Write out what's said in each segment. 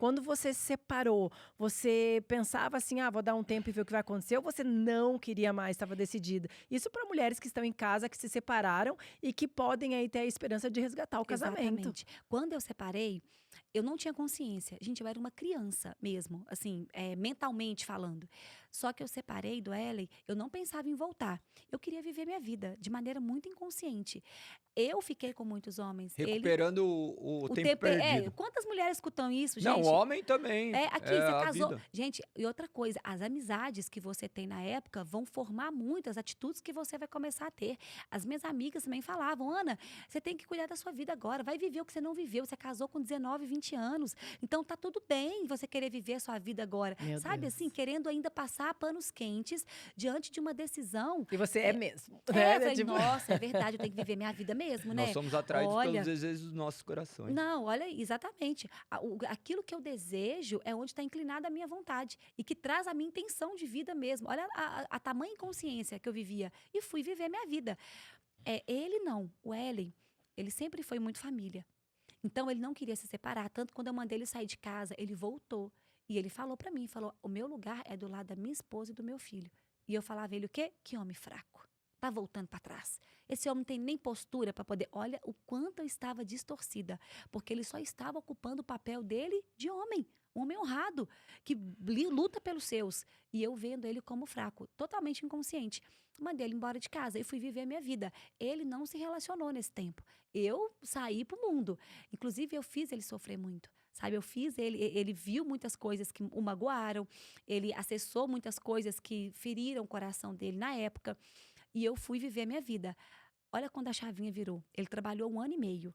Quando você se separou, você pensava assim: "Ah, vou dar um tempo e ver o que vai acontecer", ou você não queria mais, estava decidida? Isso para mulheres que estão em casa, que se separaram e que podem aí ter a esperança de resgatar o casamento. Exatamente. Quando eu separei, eu não tinha consciência. Gente, eu era uma criança mesmo, assim, mentalmente falando. Só que eu separei do Ellen, eu não pensava em voltar. Eu queria viver minha vida de maneira muito inconsciente. Eu fiquei com muitos homens. Ele Recuperando o o tempo tempo perdido. quantas mulheres escutam isso, Não, o gente? homem também, Aqui, é você a casou. vida. Gente, e outra coisa, as amizades que você tem na época vão formar muito as atitudes que você vai começar a ter. As minhas amigas também falavam: "Ana, você tem que cuidar da sua vida agora, vai viver o que você não viveu, você casou com 19, 20 anos, então tá tudo bem você querer viver a sua vida agora", Meu sabe, assim, Deus. querendo ainda passar panos quentes diante de uma decisão. E você é Eh mesmo, eu né, falei: tipo "Nossa, é verdade, eu tenho que viver minha vida mesmo, Nós né". somos atraídos pelos Olha, desejos dos nossos corações. não, olha aí, exatamente. Aquilo que eu desejo é onde está inclinada a minha vontade e que traz a minha intenção de vida mesmo. Olha a tamanha inconsciência que eu vivia e fui viver minha vida. Ele não, o Ellen, ele sempre foi muito família. Então ele não queria se separar, tanto quando eu mandei ele sair de casa, ele voltou e ele falou pra mim, falou: "O meu lugar é do lado da minha esposa e do meu filho". E eu falava ele o quê? "Que homem fraco. Tá voltando pra trás. Esse homem não tem nem postura pra poder". Olha o quanto eu estava distorcida, porque ele só estava ocupando o papel dele de homem, um homem honrado, que luta pelos seus. E eu vendo ele como fraco, totalmente inconsciente. Mandei ele embora de casa e fui viver a minha vida. Ele não se relacionou nesse tempo. Eu saí pro mundo. Inclusive, eu fiz ele sofrer muito, sabe? Eu fiz ele viu muitas coisas que o magoaram, ele acessou muitas coisas que feriram o coração dele na época, e eu fui viver a minha vida. Olha quando a chavinha virou. Ele trabalhou 1 ano e meio,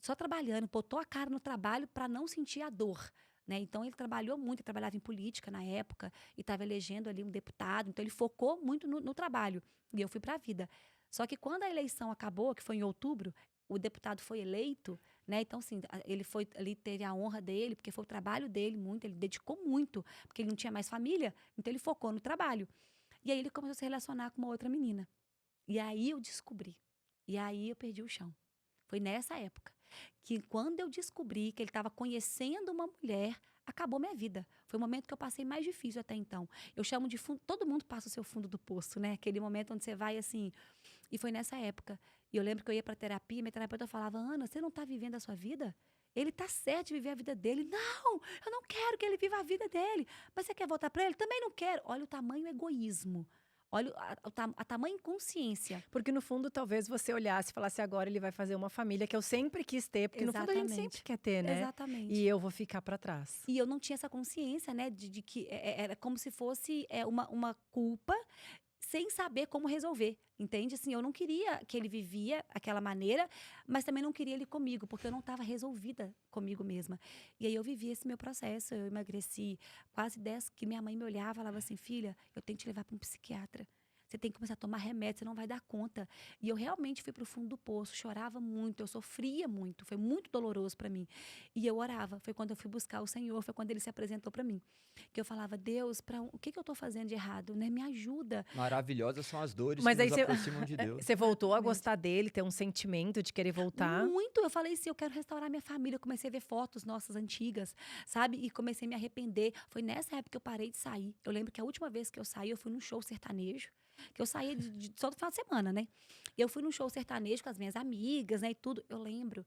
só trabalhando, botou a cara no trabalho para não sentir a dor, né. Então ele trabalhou muito, ele trabalhava em política na época e estava elegendo ali um deputado, então ele focou muito no trabalho, e eu fui para a vida. Só que quando a eleição acabou, que foi em outubro, o deputado foi eleito, né, então assim, ele foi ali, teve a honra dele, porque foi o trabalho dele muito, ele dedicou muito, porque ele não tinha mais família, então ele focou no trabalho. E aí ele começou a se relacionar com uma outra menina. E aí eu descobri, e aí eu perdi o chão. Foi nessa época, que quando eu descobri que ele estava conhecendo uma mulher, acabou minha vida. Foi o momento que eu passei mais difícil até então. Eu chamo de fundo, todo mundo passa o seu fundo do poço, né, aquele momento onde você vai assim, e foi nessa época. E eu lembro que eu ia pra terapia, minha terapeuta falava: "Ana, você não tá vivendo a sua vida? Ele tá certo de viver a vida dele". "Não, eu não quero que ele viva a vida dele". "Mas você quer voltar pra ele?". "Também não quero". Olha o tamanho egoísmo, olha a tamanha inconsciência. porque no fundo talvez você olhasse e falasse: "Agora ele vai fazer uma família que eu sempre quis ter", porque no fundo a gente sempre Exatamente, quer ter, né, e exatamente. eu vou ficar para trás. E eu não tinha essa consciência, né, de que era como se fosse, uma culpa, sem saber como resolver, entende? Assim, eu não queria que ele vivia aquela maneira, mas também não queria ele comigo, porque eu não estava resolvida comigo mesma. E aí eu vivi esse meu processo, eu emagreci quase 10, que minha mãe me olhava e falava assim: "Filha, eu tenho que te levar para um psiquiatra. Você tem que começar a tomar remédio, você não vai dar conta". E eu realmente fui para o fundo do poço, chorava muito, eu sofria muito, foi muito doloroso para mim. E eu orava, foi quando eu fui buscar o Senhor, foi quando ele se apresentou para mim. Que eu falava: "Deus, o que que eu estou fazendo de errado, né? Me ajuda". Maravilhosas são as dores que Mas aí nos você aproximam de Deus. você voltou a Exatamente. gostar dele, ter um sentimento de querer voltar? Muito, eu falei assim: "Eu quero restaurar minha família", eu comecei a ver fotos nossas antigas, sabe, e comecei a me arrepender. Foi nessa época que eu parei de sair. Eu lembro que a última vez que eu saí, eu fui num show sertanejo, que eu saía só no final de semana, né. E eu fui num show sertanejo com as minhas amigas, né, e tudo. Eu lembro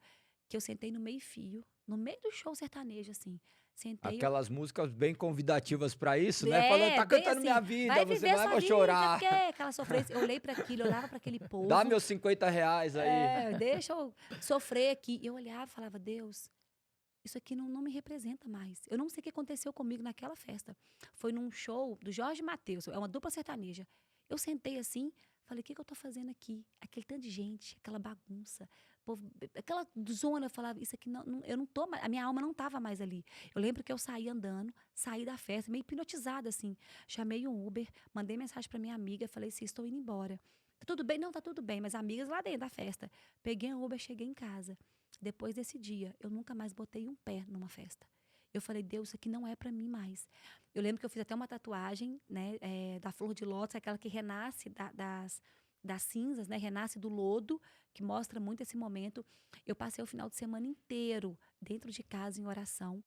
que eu sentei no meio-fio, no meio do show sertanejo, assim, sentei. Aquelas músicas bem convidativas para isso, né, falando: "Tá Bem cantando minha assim: vida, "Vai você viver não é, sua vou vida, você chorar. quer", aquela sofrência. Eu olhei para aquilo, eu olhava para aquele Dá povo, meus R$ 50 aí". deixa eu sofrer aqui. Eu olhava e falava: "Deus, isso aqui não me representa mais". Eu não sei o que aconteceu comigo naquela festa. Foi num show do Jorge Mateus, é uma dupla sertaneja. Eu sentei assim, falei: "O que que eu tô fazendo aqui?". Aquele tanto de gente, aquela bagunça, povo, aquela zona, eu falava: "Isso aqui eu não tô mais", a minha alma não estava mais ali. Eu lembro que eu saí andando, saí da festa, meio hipnotizada, assim. Chamei um Uber, mandei mensagem pra minha amiga, falei assim: "Estou indo embora". "Tá tudo bem?". "Não, tá tudo bem", mas amigas lá dentro da festa. Peguei um Uber, cheguei em casa. Depois desse dia, eu nunca mais botei um pé numa festa. Eu falei: "Deus, isso aqui não é pra mim mais". Eu lembro que eu fiz até uma tatuagem, né, da flor de lótus, aquela que renasce das cinzas, né, renasce do lodo, que mostra muito esse momento. Eu passei o final de semana inteiro dentro de casa em oração,